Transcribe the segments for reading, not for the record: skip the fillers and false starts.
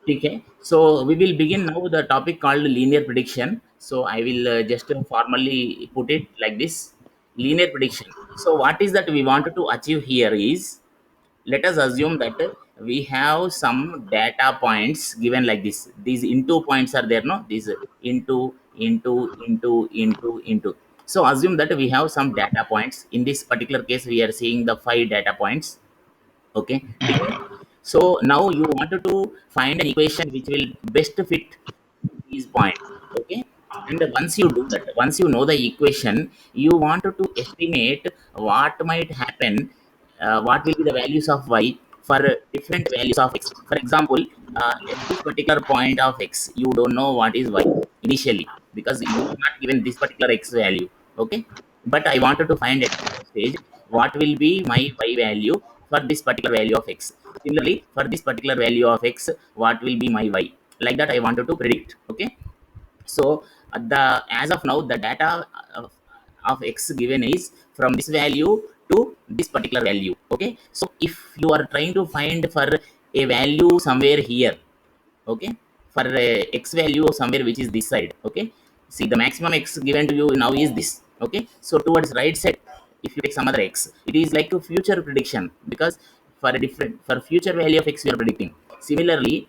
Okay, so we will begin now the topic called linear prediction. So I will just formally put it like this: linear prediction. So what is that we wanted to achieve here is, let us assume that we have some data points given like this. These into points are there, no? These into. So assume that we have some data points. In this particular case, we are seeing the 5 data points. Okay, so now you wanted to find an equation which will best fit these points. Okay, and once you do that, once you know the equation, you wanted to estimate what might happen, what will be the values of y for different values of x. For example, at this particular point of x, you don't know what is y initially, because you are not given this particular x value. Okay, but I wanted to find at this stage what will be my y value for this particular value of x. Similarly, for this particular value of x, what will be my y? Like that, I wanted to predict. Okay, so the as of now, the data of, of x given is from this value to this particular value. Okay, so if you are trying to find for a value somewhere here, okay, for x value somewhere which is this side. Okay, see, the maximum x given to you now is this. Okay, so towards right side, if you take some other x, it is like to future prediction, because for a different, for future value of x you are predicting. Similarly,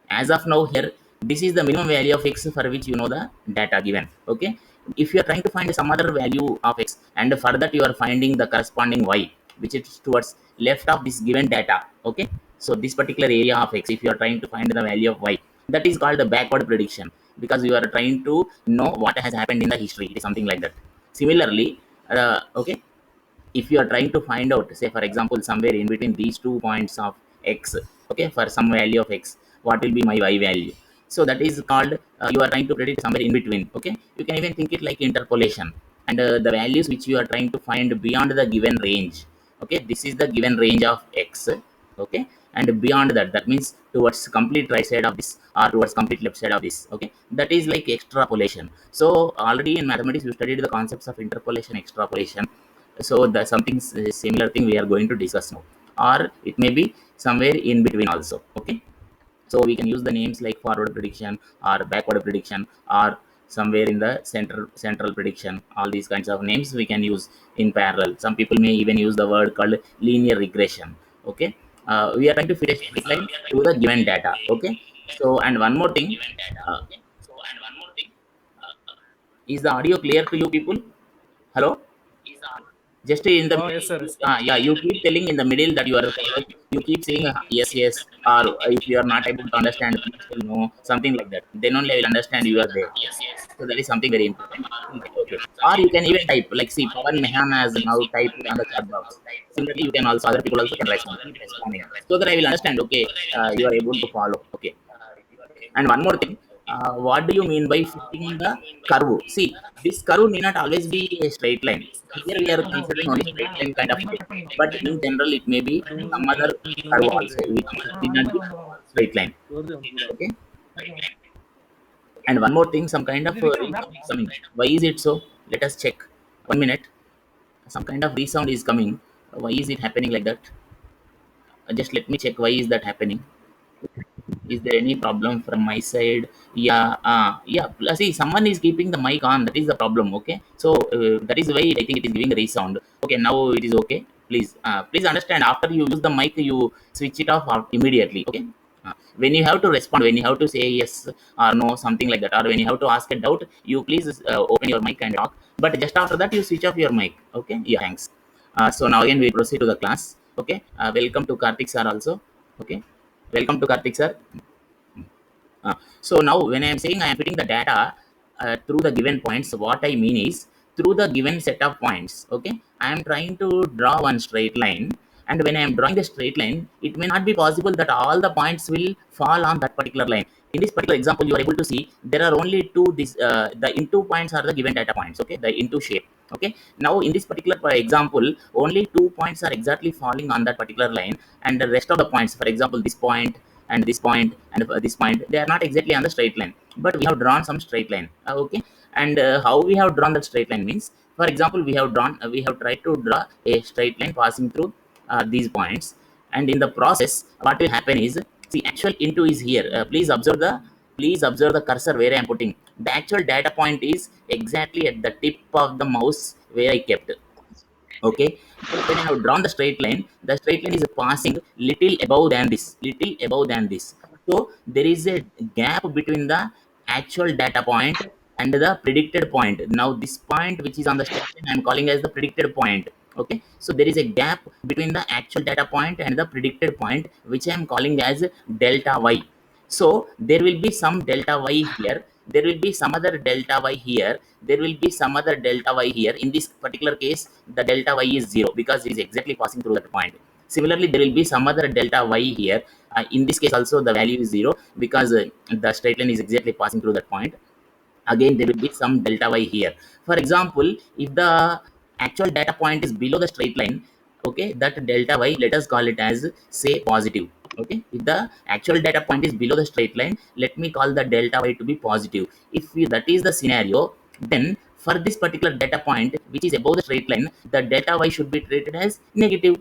as of now here, this is the minimum value of x for which you know the data given. Okay, if you are trying to find some other value of x, and for that you are finding the corresponding y which is towards left of this given data. Okay, so this particular area of x, if you are trying to find the value of y, that is called the backward prediction, because you are trying to know what has happened in the history. It is something like that. Similarly, okay, if you are trying to find out, say for example, somewhere in between these 2 points of x, okay, for some value of x, what will be my y value? So that is called, you are trying to predict somewhere in between. Okay, you can even think it like interpolation, and the values which you are trying to find beyond the given range. Okay, this is the given range of x. Okay, and beyond that, that means towards complete right side of this, or towards complete left side of this. Okay, that is like extrapolation. So already in mathematics you studied the concepts of interpolation, extrapolation. So the something similar thing we are going to discuss now, or it may be somewhere in between also. Okay, so we can use the names like forward prediction or backward prediction, or somewhere in the central prediction. All these kinds of names we can use in parallel. Some people may even use the word called linear regression. Okay, we are trying to fit a straight line to the given data. Okay, so and one more thing, uh, is the audio clear to you people? Hello? Just in the Oh, middle, yes, sir. Yes, yeah, you keep telling in the middle that you are following. You keep saying yes, yes, or if you are not able to understand, please tell no, something like that. Then only I will understand you are there. So that is something very important. Okay, or you can even type, like, see, Pawan Mehan has now typed on the chat box. Similarly, you can also, other people also can respond. Keep responding so that I will understand. Okay, you are able to follow. Okay, and one more thing, what do you mean by fitting the curve? See, this curve need not always be a straight line. Here we are considering only straight line kind of thing, but in general it may be some other curve also, which need not be straight line. Okay, and one more thing, some kind of resound is coming. Why is it so? Let us check. 1 minute. Some kind of resound is coming. Why is it happening like that? Just let me check. Why is that happening? Is there any problem from my side? Yeah, yeah. See, someone is keeping the mic on. That is the problem. Okay, so that is why I think it is giving resound. Okay, now it is okay. Please understand. After you use the mic, you switch it off immediately. Okay. When you have to respond, when you have to say yes or no, something like that, or when you have to ask a doubt, you please open your mic and talk. But just after that, you switch off your mic. Okay. Yeah. Thanks. So now again we proceed to the class. Okay. Welcome to Karthik sir also. Okay. Welcome to Karthik sir. So now when I am saying I am fitting the data through the given points, what I mean is through the given set of points. Okay, I am trying to draw one straight line, and when I am drawing the straight line, it may not be possible that all the points will fall on that particular line. In this particular example, you are able to see there are only two. This the into points are the given data points. Okay, the into shape. Okay, now in this particular example, only 2 points are exactly falling on that particular line, and the rest of the points, for example, this point and this point and this point, they are not exactly on the straight line, but we have drawn some straight line. Okay, and how we have drawn that straight line means, for example, we have tried to draw a straight line passing through these points, and in the process what will happen is, See, actual into is here. Please observe the cursor where I am putting. The actual data point is exactly at the tip of the mouse where I kept. Okay, but when I have drawn the straight line, the straight line is passing little above than this. So there is a gap between the actual data point and the predicted point. Now this point which is on the straight line I am calling as the predicted point. Okay, so there is a gap between the actual data point and the predicted point, which I am calling as delta y. So there will be some delta y here, there will be some other delta y here, there will be some other delta y here. In this particular case, the delta y is 0 because it is exactly passing through that point. Similarly, there will be some other delta y here. In this case also the value is 0 because the straight line is exactly passing through that point. Again, there will be some delta y here. For example, if the actual data point is below the straight line, okay, that delta y, let us call it as, say, positive. Okay, if the actual data point is below the straight line, let me call the delta y to be positive. That is the scenario, then for this particular data point which is above the straight line, the delta y should be treated as negative.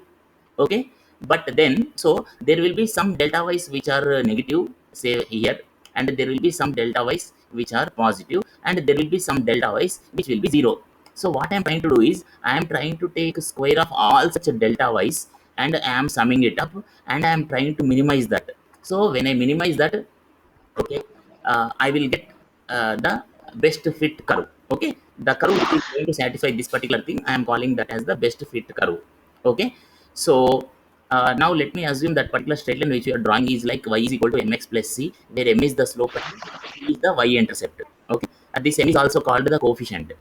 Okay, but then, so there will be some delta y's which are negative, say here, and there will be some delta y's which are positive, and there will be some delta y's which will be 0. So what I am trying to do is, I am trying to take square of all such delta y's, and I am summing it up, and I am trying to minimize that. So when I minimize that, okay, I will get the best fit curve. Okay, the curve which is going to satisfy this particular thing, I am calling that as the best fit curve. Okay, so now let me assume that particular straight line which you are drawing is like y is equal to mx plus c, where m is the slope and c is the y intercept. Okay, this m is also called the coefficient.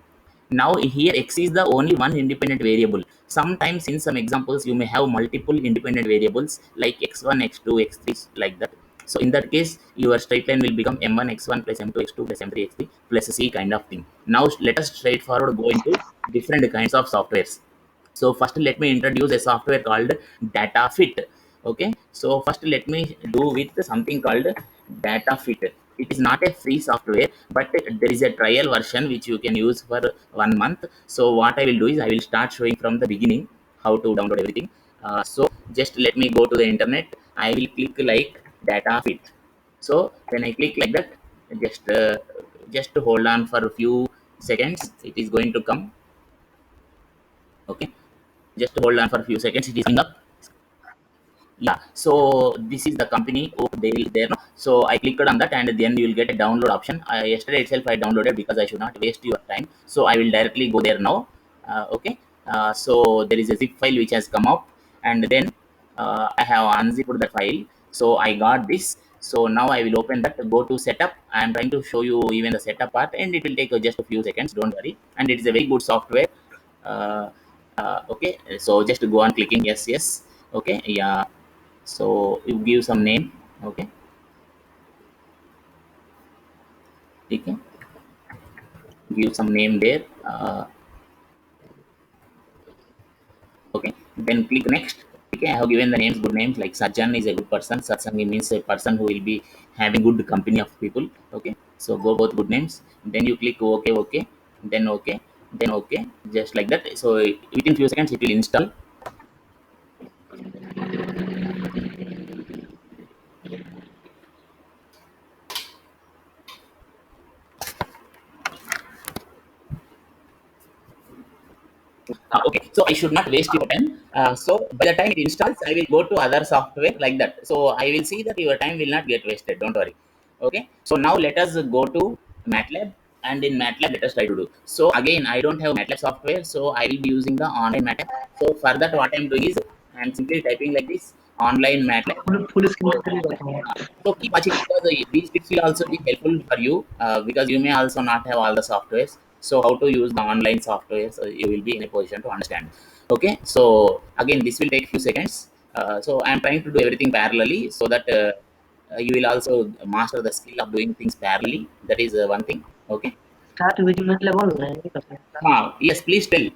Now here x is the only one independent variable. Sometimes in some examples you may have multiple independent variables like x1, x2, x3, like that. So in that case, your straight line will become m1 x1 plus m2 x2 plus m3 x3 plus c kind of thing. Now let us straightforward go into different kinds of softwares. So first let me introduce a software called DataFit. Okay, so first let me do with something called DataFit. It is not a free software, but there is a trial version which you can use for 1 month. So what I will do is, I will start showing from the beginning how to download everything. So just let me go to the internet. I will click like DataFit. So when I click like that, just hold on for a few seconds, it is going to come. Okay, just hold on for a few seconds, it is coming up. Yeah, so this is the company. Oh, they will there, no? So I clicked on that, and then you will get a download option. Yesterday itself I downloaded because I should not waste your time, so I will directly go there now. Okay, so there is a zip file which has come up, and then I have unzipped the file. So I got this. So now I will open that, go to setup. I am trying to show you even the setup part, and it will take just a few seconds, don't worry. And it is a very good software. uh, okay, so just go on clicking yes, yes. Okay, yeah, so you give some name. Okay, okay, give some name there. Okay, then click next. Okay, I have given the names, good names, like Sajan is a good person. Satsangi means a person who will be having good company of people. Okay, so go both good names, then you click okay, okay, then okay, then okay, just like that. So within few seconds it will install. Okay, so I should not waste your time. So by the time it installs, I will go to other software like that. So I will see that your time will not get wasted. Don't worry. Okay. So now let us go to MATLAB, and in MATLAB let us try to do. So again, I don't have MATLAB software, so I will be using the online MATLAB. So for that, what I'm doing is, I'm simply typing like this, online MATLAB. Full screen So, पे बैठा हूँ. so keep watching because these tips will also be helpful for you, because you may also not have all the softwares. So how to use the online software, so you will be in a position to understand. Okay, so again this will take few seconds. So I am trying to do everything parallelly, so that you will also master the skill of doing things parallelly. That is one thing. Okay. Start video मतलब online नहीं कर सकता. Yes, please tell.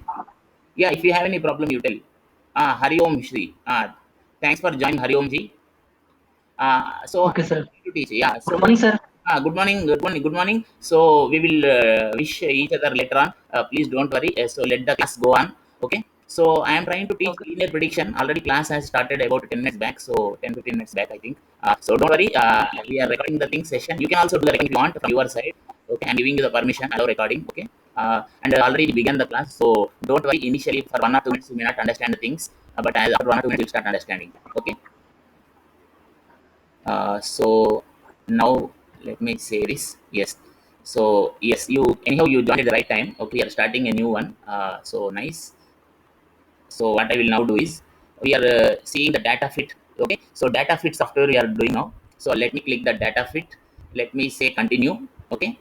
Yeah, if you have any problem, you tell. Hari Om Shri. Thanks for joining, Hari Om ji. So okay I'm sir. trying to teach. Yeah. Good So morning sir. good morning, good morning, good morning. So we will wish each other later on. Please don't worry. So let the class go on. Okay. So I am trying to teach Okay. linear prediction. Already class has started about 10 minutes back, so 10-15 minutes back, I think. So don't worry, we are recording the thing session. You can also do the recording if you want from your side. Okay, I'm giving you the permission, allow recording. Okay, and already began the class, so don't worry. Initially, for 1 or 2 minutes, you may not understand the things, but as after 1 or 2 minutes, you start understanding. Okay. So now let me say this. Yes. So yes, you anyhow you joined at the right time. Okay, we are starting a new one. So nice. So what I will now do is we are seeing the data fit. Okay. So data fit software we are doing now. So let me click the data fit. Let me say continue. Okay.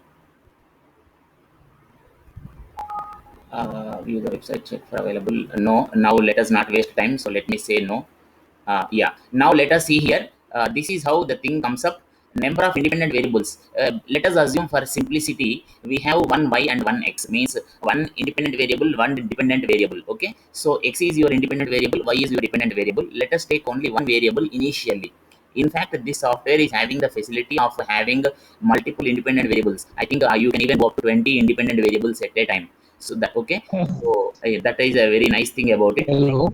View the website, check for available. No, now let us not waste time, so let me say no. Yeah, now let us see here. This is how the thing comes up. Number of independent variables, let us assume for simplicity we have one y and one x, means one independent variable, one dependent variable. Okay, so x is your independent variable, y is your dependent variable. Let us take only one variable initially. In fact, this software is having the facility of having multiple independent variables. I think you can even go up to 20 independent variables at a time. So that okay. So that is a very nice thing about it. Hello.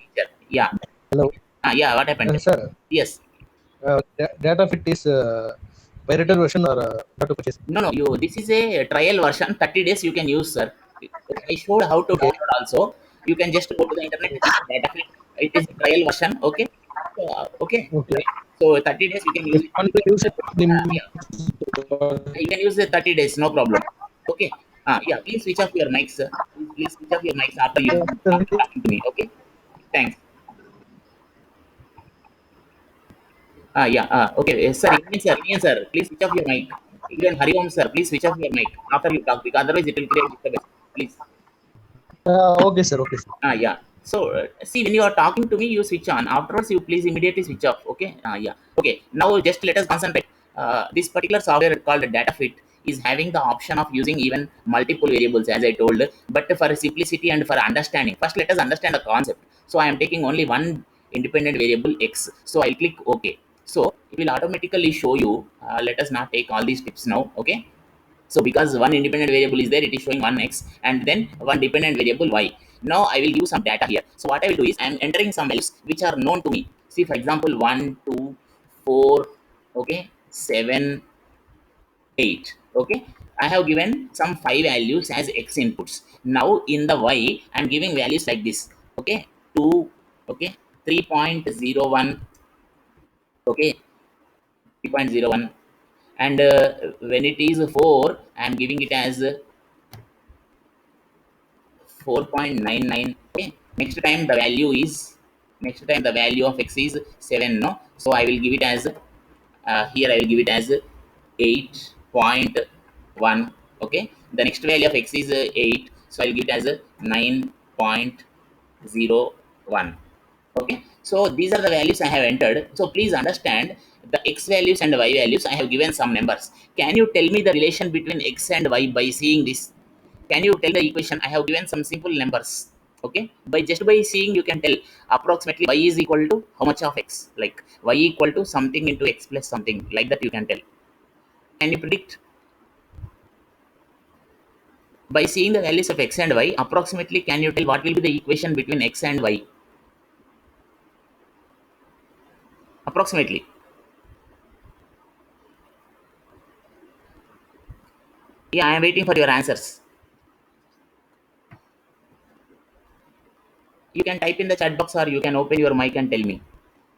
Yeah. Hello. Yeah, what happened? Sir, Yes. data fit is pirated version or how to purchase? No, no, you. This is a trial version. 30 days you can use, sir. I showed how to Okay. download also. You can just go to the internet and check data fit. It is a trial version. Okay. Okay. Okay. So 30 days you can use If it. you want to use it, Yeah. You can use the 30 days, no problem. Okay. Yeah. Please switch off your mics, sir. Please switch off your mics after you after talking to me. Okay. Thanks. Yeah. Okay. Sir, Indian sir, please switch off your mic. Even Hari Om sir, please switch off your mic after you talk, because otherwise it will create disturbance. Please. okay, sir. Okay, sir. Yeah. So see, when you are talking to me, you switch on. Afterwards, you please immediately switch off. Okay. Yeah. Okay. Now just let us concentrate. This particular software called DataFit is having the option of using even multiple variables, as I told. But for simplicity and for understanding, first let us understand the concept. So I am taking only one independent variable x. So I'll click OK. So it will automatically show you. Let us not take all these tips now. Okay. So because one independent variable is there, it is showing one x and then one dependent variable y. Now I will give some data here. So what I will do is I am entering some values which are known to me. See, for example, 1, 2, 4, okay, 7, 8. Okay, I have given some 5 values as x inputs. Now in the y, I am giving values like this. Okay, 2, okay, 3.01, okay, 3.01, and when it is 4, I am giving it as 4.99. Okay, next time the value of x is 7. No, so I will give it as here I will give it as 8.1. Okay, the next value of x is 8, so I'll give it as 9.01. Okay, so these are the values I have entered. So please understand, the x values and y values, I have given some numbers. Can you tell me the relation between x and y by seeing this? Can you tell the equation? I have given some simple numbers. Okay, by just by seeing you can tell approximately y is equal to how much of x, like y equal to something into x plus something, like that you can tell. Can you predict? By seeing the values of x and y, approximately can you tell what will be the equation between x and y? Approximately. Yeah, I am waiting for your answers. You can type in the chat box or you can open your mic and tell me.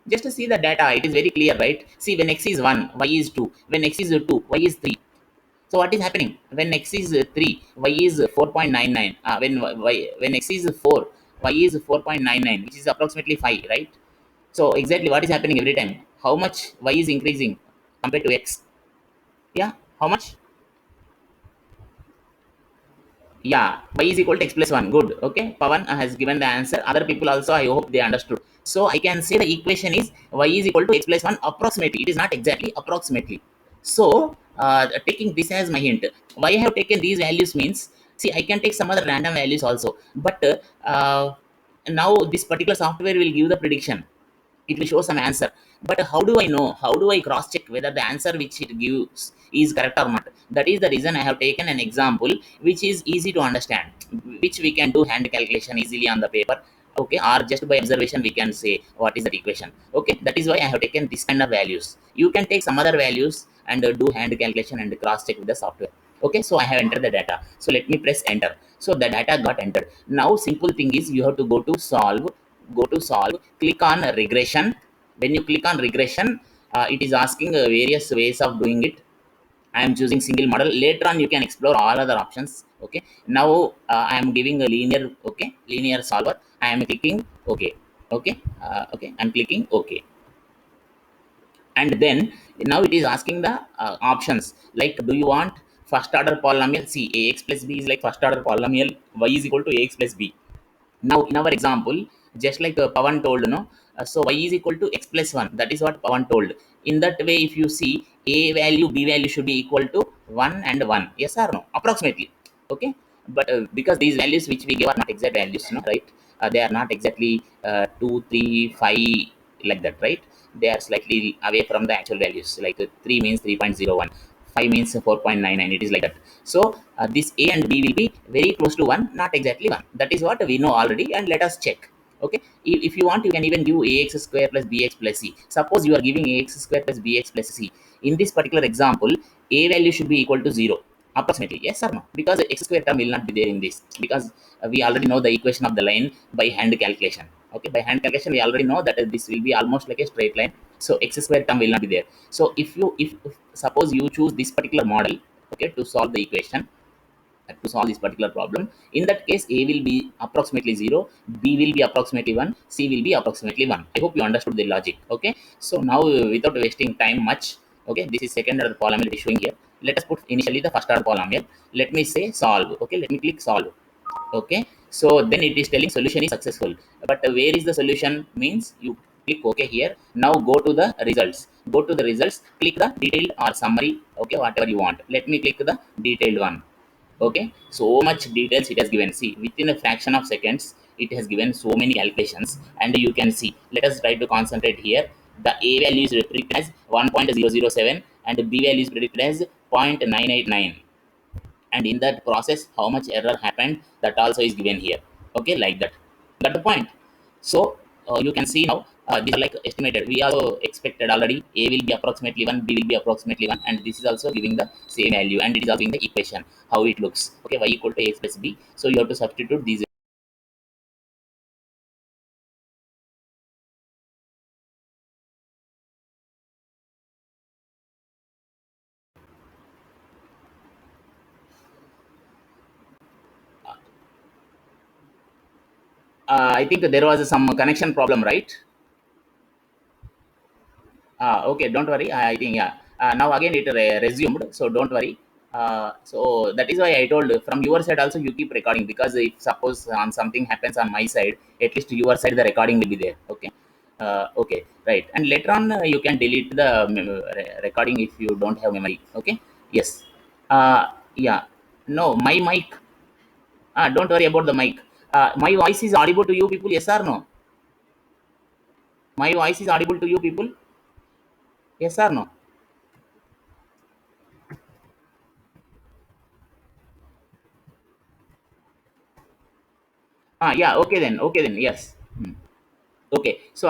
Just to see the data, it is very clear, right? See, when x is 1, y is 2. When x is 2, y is 3. So what is happening? When x is 3, y is 4.99. When x is 4, y is 4.99, which is approximately 5, right? So exactly what is happening every time? How much y is increasing compared to x? Yeah, how much? Yeah, y is equal to x plus 1. Good. Okay, Pavan has given the answer. Other people also, I hope they understood. So I can say the equation is y is equal to x plus 1 approximately. It is not exactly, approximately. So taking this as my hint, why I have taken these values means, see, I can take some other random values also. But now this particular software will give the prediction. It will show some answer, but how do I know, how do I cross check whether the answer which it gives is correct or not? That is the reason I have taken an example which is easy to understand, which we can do hand calculation easily on the paper. okay, or just by observation we can say what is that equation. Okay, that is why I have taken this kind of values. You can take some other values and do hand calculation and cross check with the software. Okay, so I have entered the data, so let me press enter. So the data got entered. Now simple thing is you have to go to solve, click on regression. When you click on regression, it is asking various ways of doing it. I am choosing single model. Later on, you can explore all other options. Okay. Now I am giving a linear. Okay, linear solver. I am clicking OK. Okay. Okay. I'm clicking OK, and then now it is asking the options, like do you want first order polynomial. See, ax plus b is like first order polynomial. Y is equal to ax plus b. Now, in our example, just like Pawan told, no, so y is equal to x plus 1. That is what Pawan told. In that way, if you see, a value, b value should be equal to 1 and 1. Yes or no? Approximately. Okay. But because these values which we give are not exact values, no, right? They are not exactly 2, 3, 5, like that, right? They are slightly away from the actual values. Like 3 means 3.01, 5 means 4.99. It is like that. So this a and b will be very close to 1, not exactly 1. That is what we know already, and let us check. Okay, if you want, you can even give ax square plus bx plus c. Suppose you are giving ax square plus bx plus c. In this particular example, a value should be equal to 0 approximately. Yes or no? Because the x square term will not be there in this, because we already know the equation of the line by hand calculation. Okay, by hand calculation we already know that this will be almost like a straight line, so x square term will not be there. So if suppose you choose this particular model, okay, to solve the equation, to solve this particular problem, in that case a will be approximately 0, b will be approximately 1, c will be approximately 1. I hope you understood the logic. Okay, so now without wasting time much, okay, this is second order polynomial it is showing here. Let us put initially the first order polynomial. Let me say solve. Okay, let me click solve. Okay, so then it is telling solution is successful. But where is the solution means you click OK here. Now go to the results. Go to the results, click the detailed or summary. Okay, whatever you want. Let me click the detailed one. Okay, so much details it has given. See, within a fraction of seconds it has given so many calculations, and you can see. Let us try to concentrate here. The a value is predicted as 1.007 and the b value is predicted as 0.989, and in that process how much error happened, that also is given here. Okay, like that. Got the point? So you can see now, these are like estimated. We also expected already a will be approximately 1, b will be approximately 1, and this is also giving the same value, and it is also giving the equation how it looks. Okay, y equal to a plus b. So you have to substitute these. I think there was some connection problem, right? Okay, don't worry. I think, yeah. Now again it resumed, so don't worry. So that is why I told, from your side also you keep recording, because if suppose on something happens on my side, at least your side the recording will be there. Okay. Okay, right. And later on you can delete the recording if you don't have memory. Okay. Yes. Yeah. No, my mic. Don't worry about the mic. My voice is audible to you people? Yes or no? My voice is audible to you people? Yes or no? Yeah, okay then. Okay then. Yes. Hmm. Okay. So